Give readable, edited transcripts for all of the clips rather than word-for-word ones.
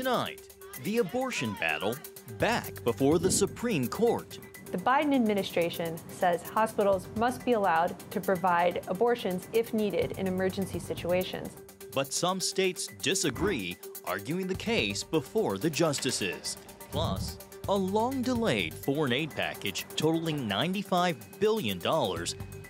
Tonight, the abortion battle back before the Supreme Court. The Biden administration says hospitals must be allowed to provide abortions if needed in emergency situations. But some states disagree, arguing the case before the justices. Plus, a long-delayed foreign aid package totaling $95 billion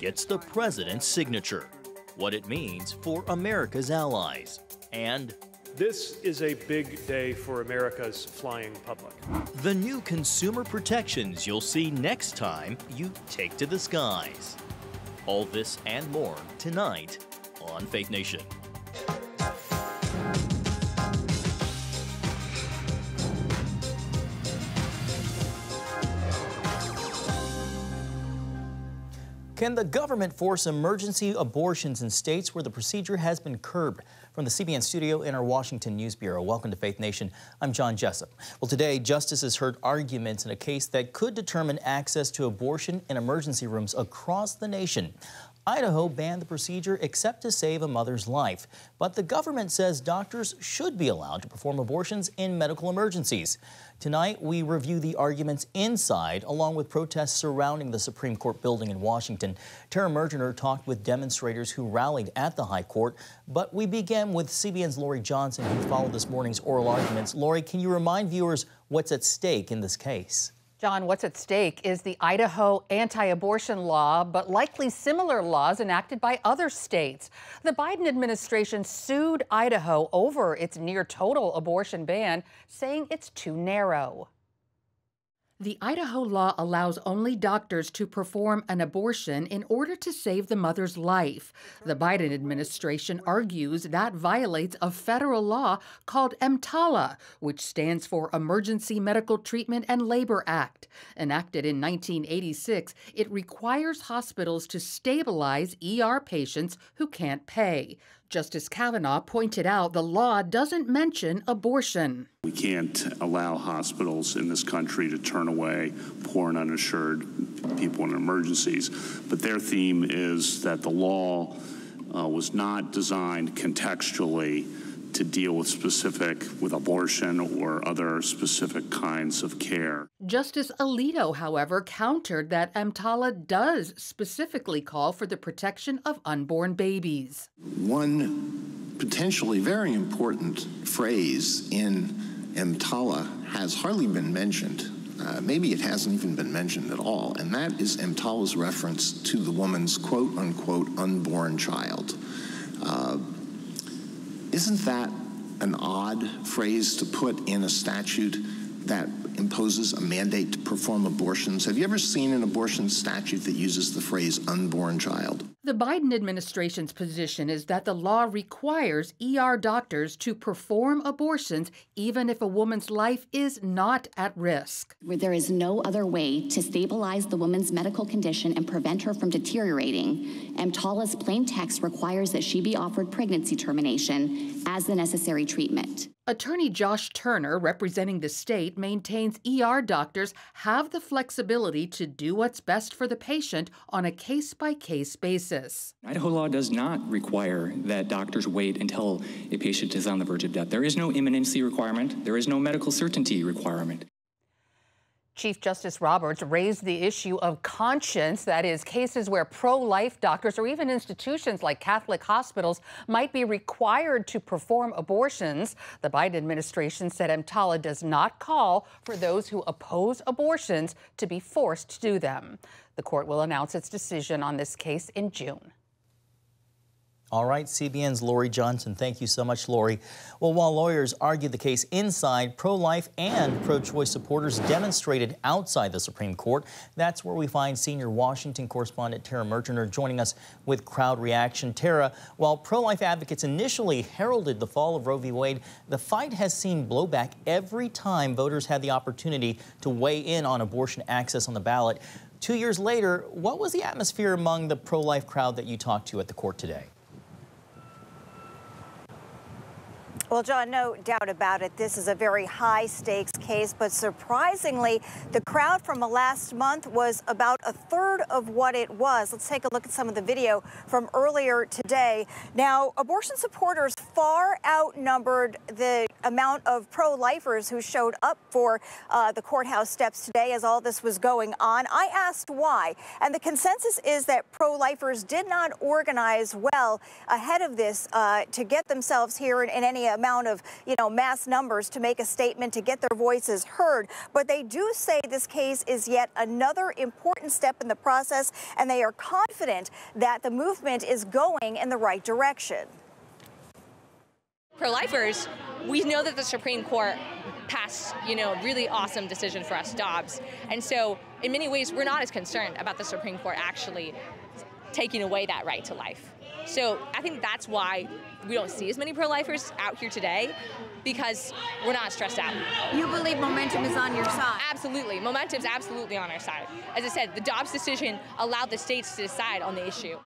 gets the president's signature. What it means for America's allies. And this is a big day for America's flying public. the new consumer protections you'll see next time you take to the skies. All this and more tonight on Faith Nation. Can the government force emergency abortions in states where the procedure has been curbed? From the CBN studio in our Washington News Bureau, welcome to Faith Nation. I'm John Jessup. Well, today, justices heard arguments in a case that could determine access to abortion in emergency rooms across the nation. Idaho banned the procedure except to save a mother's life. But the government says doctors should be allowed to perform abortions in medical emergencies. Tonight, we review the arguments inside, along with protests surrounding the Supreme Court building in Washington. Tara Mergener talked with demonstrators who rallied at the High Court. But we began with CBN's Lori Johnson, who followed this morning's oral arguments. Lori, can you remind viewers what's at stake in this case? John, what's at stake is the Idaho anti-abortion law, but likely similar laws enacted by other states. The Biden administration sued Idaho over its near-total abortion ban, saying it's too narrow. The Idaho law allows only doctors to perform an abortion in order to save the mother's life. The Biden administration argues that violates a federal law called EMTALA, which stands for Emergency Medical Treatment and Labor Act. Enacted in 1986, it requires hospitals to stabilize ER patients who can't pay. Justice Kavanaugh pointed out the law doesn't mention abortion. We can't allow hospitals in this country to turn away poor and uninsured people in emergencies. But their theme is that the law was not designed contextually to deal with abortion or other specific kinds of care. Justice Alito, however, countered that EMTALA does specifically call for the protection of unborn babies. One potentially very important phrase in EMTALA has hardly been mentioned. Maybe it hasn't even been mentioned at all, and that is EMTALA's reference to the woman's quote-unquote unborn child. Isn't that an odd phrase to put in a statute that imposes a mandate to perform abortions? Have you ever seen an abortion statute that uses the phrase unborn child? The Biden administration's position is that the law requires ER doctors to perform abortions even if a woman's life is not at risk. Where there is no other way to stabilize the woman's medical condition and prevent her from deteriorating, EMTALA's plain text requires that she be offered pregnancy termination as the necessary treatment. Attorney Josh Turner, representing the state, maintains ER doctors have the flexibility to do what's best for the patient on a case-by-case basis. Idaho law does not require that doctors wait until a patient is on the verge of death. There is no imminency requirement. There is no medical certainty requirement. Chief Justice Roberts raised the issue of conscience, that is, cases where pro-life doctors or even institutions like Catholic hospitals might be required to perform abortions. The Biden administration said EMTALA does not call for those who oppose abortions to be forced to do them. The court will announce its decision on this case in June. All right, CBN's Lori Johnson. Thank you so much, Lori. Well, while lawyers argued the case inside, pro-life and pro-choice supporters demonstrated outside the Supreme Court. That's where we find senior Washington correspondent Tara Mergener joining us with crowd reaction. Tara, while pro-life advocates initially heralded the fall of Roe v. Wade, the fight has seen blowback every time voters had the opportunity to weigh in on abortion access on the ballot. 2 years later, what was the atmosphere among the pro-life crowd that you talked to at the court today? Well, John, no doubt about it. This is a very high stakes case, but surprisingly, the crowd from last month was about a third of what it was. Let's take a look at some of the video from earlier today. Now, abortion supporters far outnumbered the amount of pro-lifers who showed up for the courthouse steps today as all this was going on. I asked why, and the consensus is that pro-lifers did not organize well ahead of this to get themselves here in any amount of, mass numbers to make a statement, to get their voices heard. But they do say this case is yet another important step in the process, and they are confident that the movement is going in the right direction. Pro-lifers, we know that the Supreme Court passed, really awesome decision for us, Dobbs. And so in many ways, we're not as concerned about the Supreme Court actually taking away that right to life. So I think that's why we don't see as many pro-lifers out here today, because we're not stressed out. You believe momentum is on your side? Absolutely. Momentum's absolutely on our side. As I said, the Dobbs decision allowed the states to decide on the issue.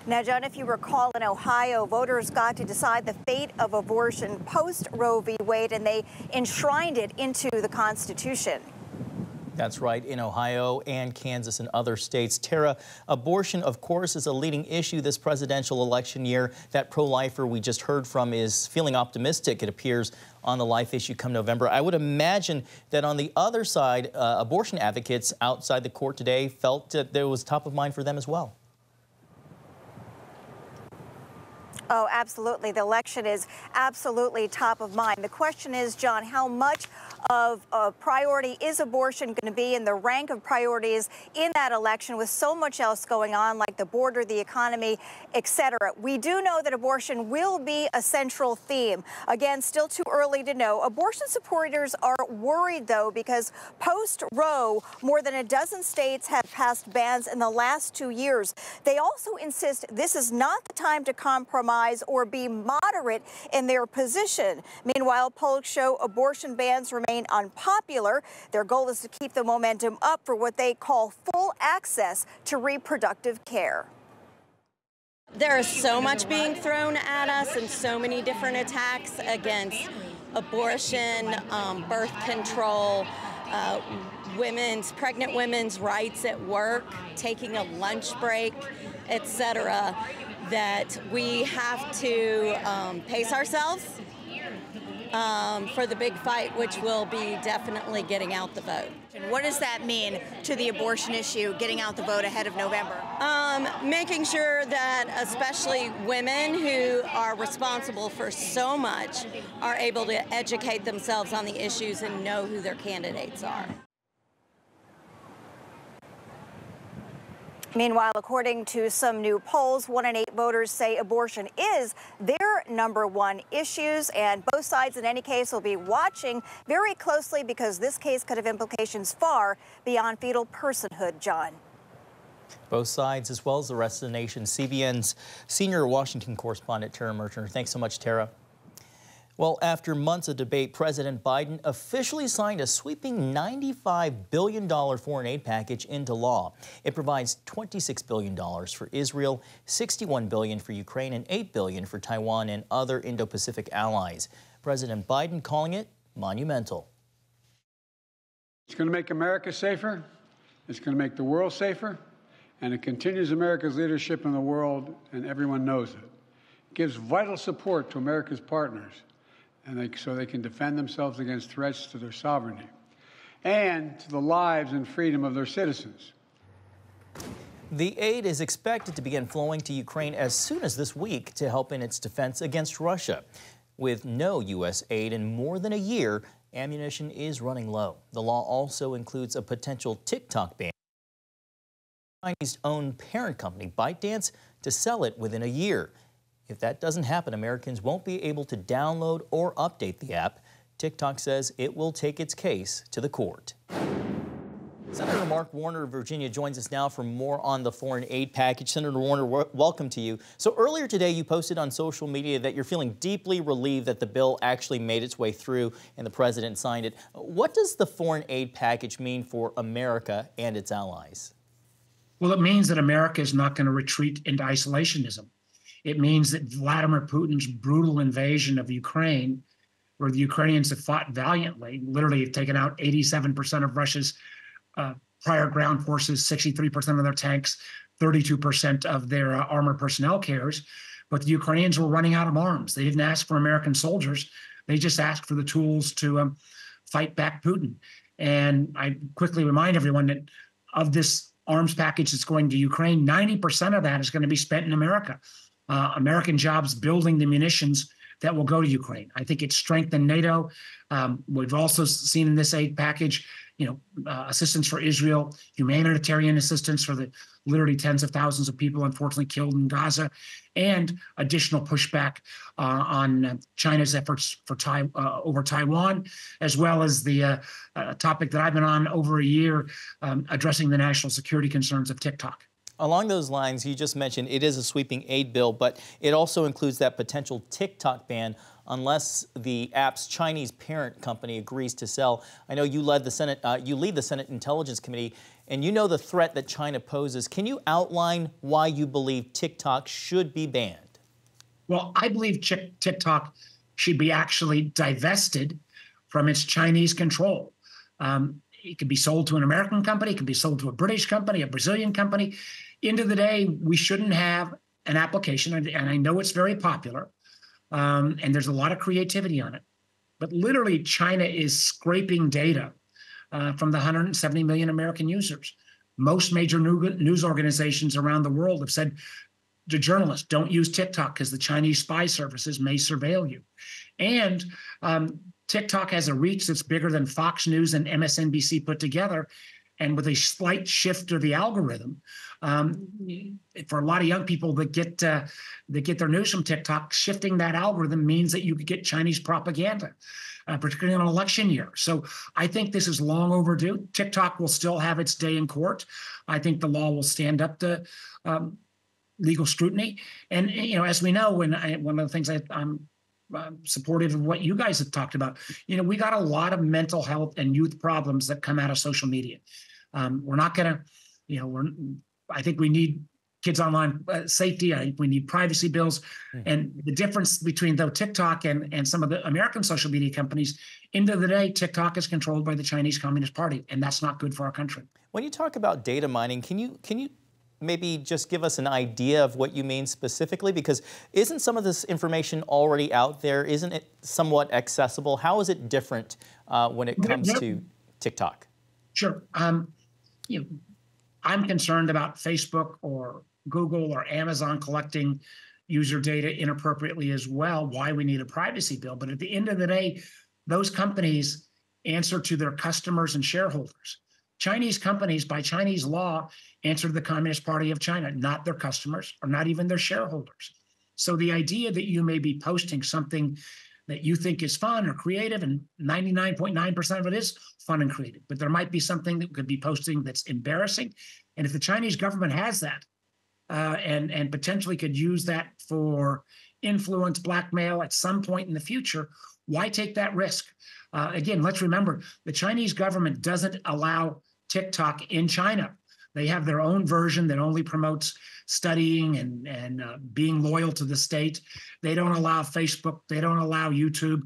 Now, John, if you recall, in Ohio, voters got to decide the fate of abortion post Roe v. Wade, and they enshrined it into the Constitution. That's right, in Ohio and Kansas and other states. Tara, abortion, of course, is a leading issue this presidential election year. That pro-lifer we just heard from is feeling optimistic, it appears, on the life issue come November. I would imagine that on the other side, abortion advocates outside the court today felt that it was top of mind for them as well. Oh, absolutely. The election is absolutely top of mind. The question is, John, how much of a priority is abortion going to be in the rank of priorities in that election with so much else going on, like the border, the economy, etc. We do know that abortion will be a central theme. Again, still too early to know. Abortion supporters are worried, though, because post-Roe, more than a dozen states have passed bans in the last 2 years. They also insist this is not the time to compromise or be moderate in their position. Meanwhile, polls show abortion bans remain unpopular. Their goal is to keep the momentum up for what they call full access to reproductive care. There is so much being thrown at us and so many different attacks against abortion, birth control, pregnant women's rights at work, taking a lunch break, etc., that we have to pace ourselves for the big fight, which will be definitely getting out the vote. What does that mean to the abortion issue, getting out the vote ahead of November? Making sure that especially women who are responsible for so much are able to educate themselves on the issues and know who their candidates are. Meanwhile, according to some new polls, 1 in 8 voters say abortion is their #1 issue, and both sides in any case will be watching very closely because this case could have implications far beyond fetal personhood, John. Both sides, as well as the rest of the nation. CBN's senior Washington correspondent, Tara Merchner. Thanks so much, Tara. Well, after months of debate, President Biden officially signed a sweeping $95 billion foreign aid package into law. It provides $26 billion for Israel, $61 billion for Ukraine, and $8 billion for Taiwan and other Indo-Pacific allies. President Biden calling it monumental. It's going to make America safer. It's going to make the world safer. And it continues America's leadership in the world, and everyone knows it. It gives vital support to America's partners, so they can defend themselves against threats to their sovereignty and to the lives and freedom of their citizens. The aid is expected to begin flowing to Ukraine as soon as this week to help in its defense against Russia. With no U.S. aid in more than a year, ammunition is running low. The law also includes a potential TikTok ban. Chinese-owned parent company ByteDance to sell it within a year. If that doesn't happen, Americans won't be able to download or update the app. TikTok says it will take its case to the court. Senator Mark Warner of Virginia joins us now for more on the foreign aid package. Senator Warner, welcome to you. So earlier today, you posted on social media that you're feeling deeply relieved that the bill actually made its way through and the president signed it. What does the foreign aid package mean for America and its allies? Well, it means that America is not going to retreat into isolationism. It means that Vladimir Putin's brutal invasion of Ukraine, where the Ukrainians have fought valiantly, literally have taken out 87% of Russia's prior ground forces, 63% of their tanks, 32% of their armored personnel carriers. But the Ukrainians were running out of arms. They didn't ask for American soldiers. They just asked for the tools to fight back Putin. And I quickly remind everyone that of this arms package that's going to Ukraine, 90% of that is going to be spent in America. American jobs building the munitions that will go to Ukraine. I think it's strengthened NATO. We've also seen in this aid package, assistance for Israel, humanitarian assistance for the literally tens of thousands of people unfortunately killed in Gaza, and additional pushback on China's efforts for over Taiwan, as well as the topic that I've been on over a year, addressing the national security concerns of TikTok. Along those lines, you just mentioned it is a sweeping aid bill, but it also includes that potential TikTok ban unless the app's Chinese parent company agrees to sell. I know you lead the Senate Intelligence Committee, and you know the threat that China poses. Can you outline why you believe TikTok should be banned? Well, I believe TikTok should be actually divested from its Chinese control. It could be sold to an American company, it could be sold to a British company, a Brazilian company. End of the day, we shouldn't have an application, and I know it's very popular, and there's a lot of creativity on it. But literally, China is scraping data from the 170 million American users. Most major news organizations around the world have said to journalists, don't use TikTok because the Chinese spy services may surveil you. And TikTok has a reach that's bigger than Fox News and MSNBC put together. And with a slight shift to the algorithm, for a lot of young people that get their news from TikTok, shifting that algorithm means that you could get Chinese propaganda, particularly in an election year. So I think this is long overdue. TikTok will still have its day in court. I think the law will stand up to legal scrutiny. And as we know, one of the things I'm supportive of what you guys have talked about. We got a lot of mental health and youth problems that come out of social media. We're not going to, I think we need kids online safety. I think we need privacy bills. And the difference between TikTok and some of the American social media companies, end of the day, TikTok is controlled by the Chinese Communist Party, and that's not good for our country. When you talk about data mining, can you maybe just give us an idea of what you mean specifically? Because isn't some of this information already out there? Isn't it somewhat accessible? How is it different when it comes to TikTok? Sure. I'm concerned about Facebook or Google or Amazon collecting user data inappropriately as well, why we need a privacy bill. But at the end of the day, those companies answer to their customers and shareholders. Chinese companies, by Chinese law, answer to the Communist Party of China, not their customers or not even their shareholders. So the idea that you may be posting something that you think is fun or creative, and 99.9% of it is fun and creative, but there might be something that could be posting that's embarrassing. And if the Chinese government has that and potentially could use that for influence, blackmail at some point in the future, why take that risk? Again, let's remember, the Chinese government doesn't allow TikTok in China. They have their own version that only promotes studying and being loyal to the state. They don't allow Facebook. They don't allow YouTube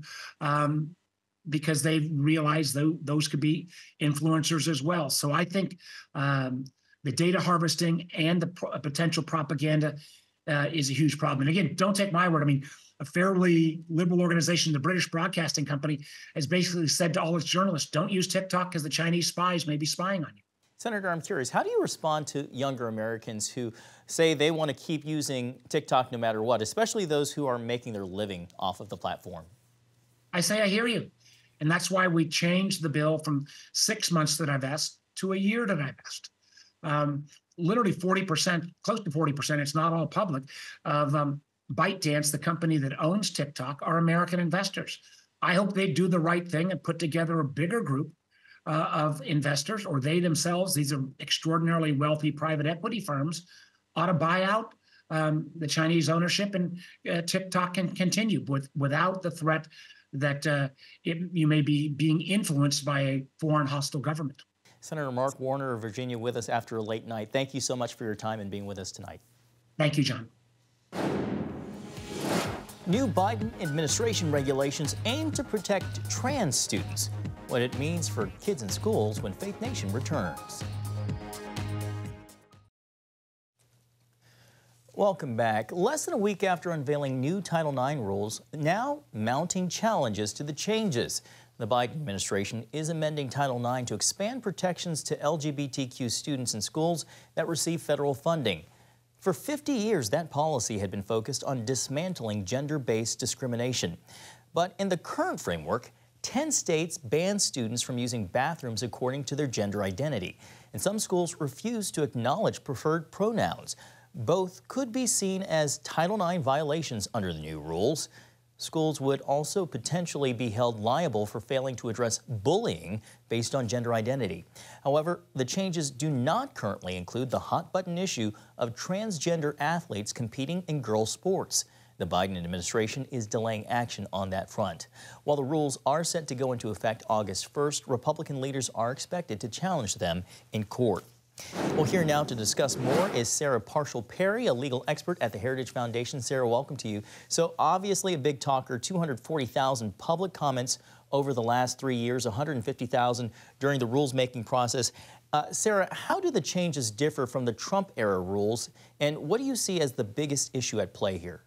because they realize those could be influencers as well. So I think the data harvesting and the potential propaganda is a huge problem. And again, don't take my word. I mean, a fairly liberal organization, the British Broadcasting Company, has basically said to all its journalists, don't use TikTok because the Chinese spies may be spying on you. Senator, I'm curious, how do you respond to younger Americans who say they want to keep using TikTok no matter what, especially those who are making their living off of the platform? I say I hear you. And that's why we changed the bill from 6 months to divest to a year to divest. Literally 40%, close to 40%, it's not all public, of ByteDance, the company that owns TikTok, are American investors. I hope they do the right thing and put together a bigger group of investors, or they themselves, these are extraordinarily wealthy private equity firms, ought to buy out the Chinese ownership, and TikTok can continue without the threat that you may be being influenced by a foreign hostile government. Senator Mark Warner of Virginia with us after a late night. Thank you so much for your time and being with us tonight. Thank you, John. New Biden administration regulations aim to protect trans students. What it means for kids in schools when Faith Nation returns. Welcome back. Less than a week after unveiling new Title IX rules, now mounting challenges to the changes. The Biden administration is amending Title IX to expand protections to LGBTQ students in schools that receive federal funding. For 50 years, that policy had been focused on dismantling gender-based discrimination. But in the current framework, 10 states ban students from using bathrooms according to their gender identity, and some schools refuse to acknowledge preferred pronouns. Both could be seen as Title IX violations under the new rules. Schools would also potentially be held liable for failing to address bullying based on gender identity. However, the changes do not currently include the hot-button issue of transgender athletes competing in girls' sports. The Biden administration is delaying action on that front. While the rules are set to go into effect August 1st, Republican leaders are expected to challenge them in court. Well, here now to discuss more is Sarah Parshall-Perry, a legal expert at the Heritage Foundation. Sarah, welcome to you. So obviously a big talker, 240,000 public comments over the last 3 years, 150,000 during the rules-making process. Sarah, how do the changes differ from the Trump-era rules, and what do you see as the biggest issue at play here?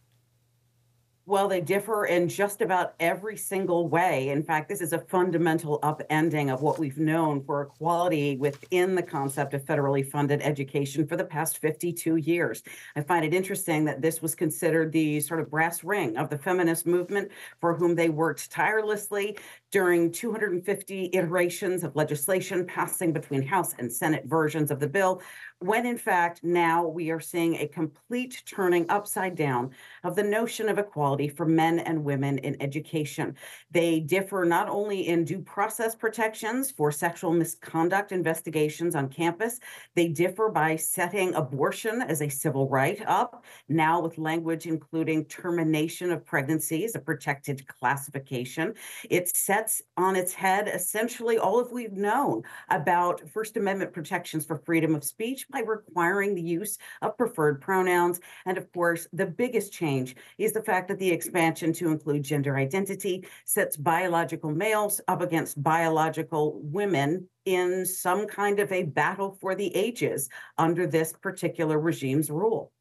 Well, they differ in just about every single way. In fact, this is a fundamental upending of what we've known for equality within the concept of federally funded education for the past 52 years. I find it interesting that this was considered the sort of brass ring of the feminist movement, for whom they worked tirelessly during 250 iterations of legislation passing between House and Senate versions of the bill, when in fact now we are seeing a complete turning upside down of the notion of equality for men and women in education. They differ not only in due process protections for sexual misconduct investigations on campus, they differ by setting abortion as a civil right up, now with language including termination of pregnancy as a protected classification. It sets on its head essentially all of we've known about First Amendment protections for freedom of speech by requiring the use of preferred pronouns. And of course, the biggest change is the fact that the expansion to include gender identity sets biological males up against biological women in some kind of a battle for the ages under this particular regime's rule.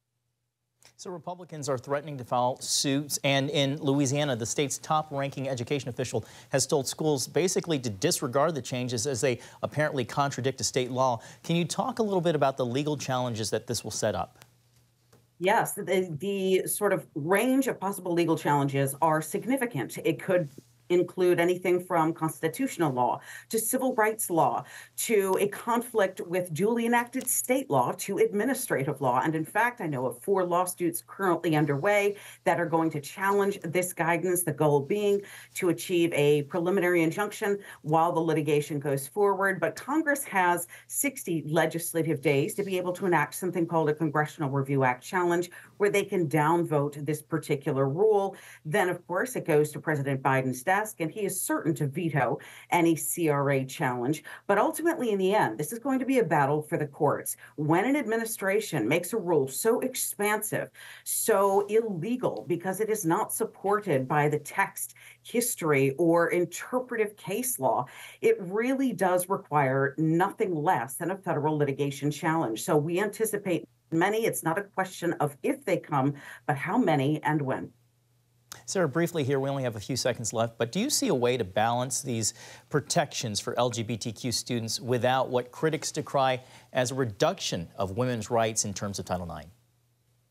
So Republicans are threatening to file suits, and in Louisiana, the state's top-ranking education official has told schools basically to disregard the changes as they apparently contradict a state law. Can you talk a little bit about the legal challenges that this will set up? Yes, the sort of range of possible legal challenges are significant. It could include anything from constitutional law to civil rights law to a conflict with duly enacted state law to administrative law. And in fact, I know of 4 lawsuits currently underway that are going to challenge this guidance, the goal being to achieve a preliminary injunction while the litigation goes forward. But Congress has 60 legislative days to be able to enact something called a Congressional Review Act challenge, where they can downvote this particular rule. Then, of course, it goes to President Biden's desk, and he is certain to veto any CRA challenge. But ultimately, in the end, this is going to be a battle for the courts. When an administration makes a rule so expansive, so illegal, because it is not supported by the text, history, or interpretive case law, it really does require nothing less than a federal litigation challenge. So we anticipate many. It's not a question of if they come, but how many and when. Sarah, briefly here, we only have a few seconds left, but do you see a way to balance these protections for LGBTQ students without what critics decry as a reduction of women's rights in terms of Title IX?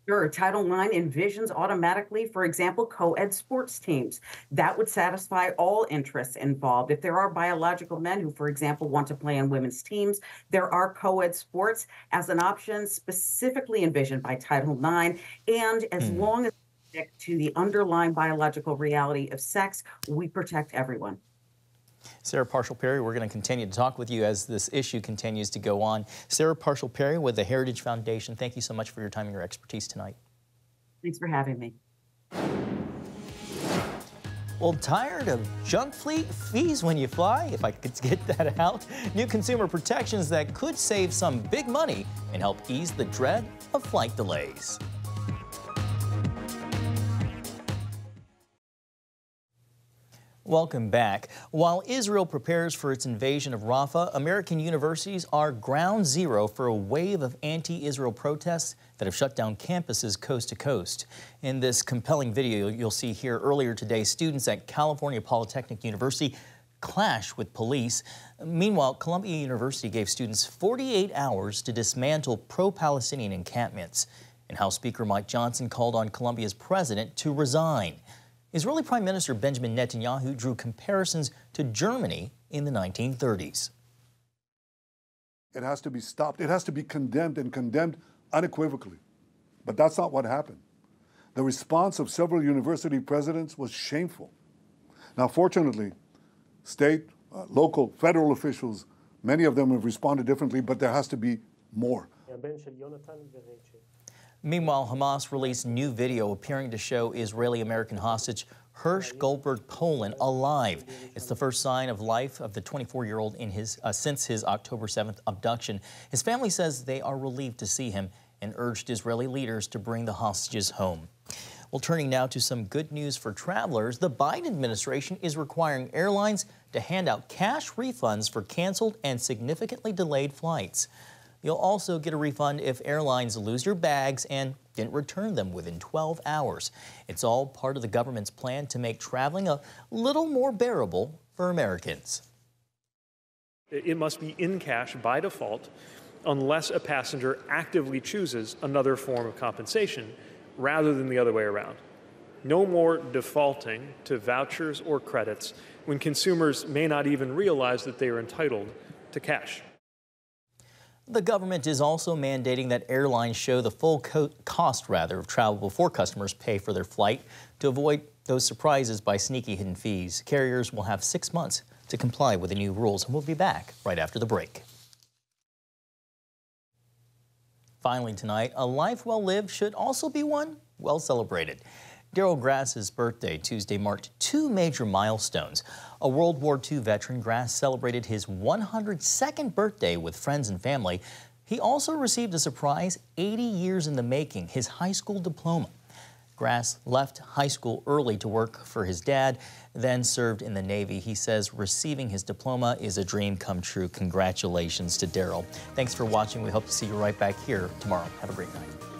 Sure. Title IX envisions automatically, for example, co-ed sports teams. That would satisfy all interests involved. If there are biological men who, for example, want to play on women's teams, there are co-ed sports as an option specifically envisioned by Title IX. And as long as we stick to the underlying biological reality of sex, we protect everyone. Sarah Parshall-Perry, we're going to continue to talk with you as this issue continues to go on. Sarah Parshall-Perry with the Heritage Foundation, thank you so much for your time and your expertise tonight. Thanks for having me. Well, tired of junk fees when you fly? If I could get that out. New consumer protections that could save some big money and help ease the dread of flight delays. Welcome back. While Israel prepares for its invasion of Rafah, American universities are ground zero for a wave of anti-Israel protests that have shut down campuses coast to coast. In this compelling video you'll see here earlier today, students at California Polytechnic University clash with police. Meanwhile, Columbia University gave students 48 hours to dismantle pro-Palestinian encampments. And House Speaker Mike Johnson called on Columbia's president to resign. Israeli Prime Minister Benjamin Netanyahu drew comparisons to Germany in the 1930s. It has to be stopped. It has to be condemned, and condemned unequivocally. But that's not what happened. The response of several university presidents was shameful. Now, fortunately, state, local, federal officials, many of them have responded differently, but there has to be more. Meanwhile, Hamas released new video appearing to show Israeli-American hostage Hirsch Goldberg Poland alive. It's the first sign of life of the 24-year-old since his October 7th abduction. His family says they are relieved to see him and urged Israeli leaders to bring the hostages home. Well, turning now to some good news for travelers, the Biden administration is requiring airlines to hand out cash refunds for canceled and significantly delayed flights. You'll also get a refund if airlines lose your bags and didn't return them within 12 hours. It's all part of the government's plan to make traveling a little more bearable for Americans. It must be in cash by default unless a passenger actively chooses another form of compensation rather than the other way around. No more defaulting to vouchers or credits when consumers may not even realize that they are entitled to cash. The government is also mandating that airlines show the full cost of travel before customers pay for their flight to avoid those surprises by sneaky hidden fees. Carriers will have 6 months to comply with the new rules, and we'll be back right after the break. Finally tonight, a life well lived should also be one well celebrated. Darryl Grass's birthday Tuesday marked two major milestones. A World War II veteran, Grass celebrated his 102nd birthday with friends and family. He also received a surprise 80 years in the making, his high school diploma. Grass left high school early to work for his dad, then served in the Navy. He says receiving his diploma is a dream come true. Congratulations to Darryl. Thanks for watching. We hope to see you right back here tomorrow. Have a great night.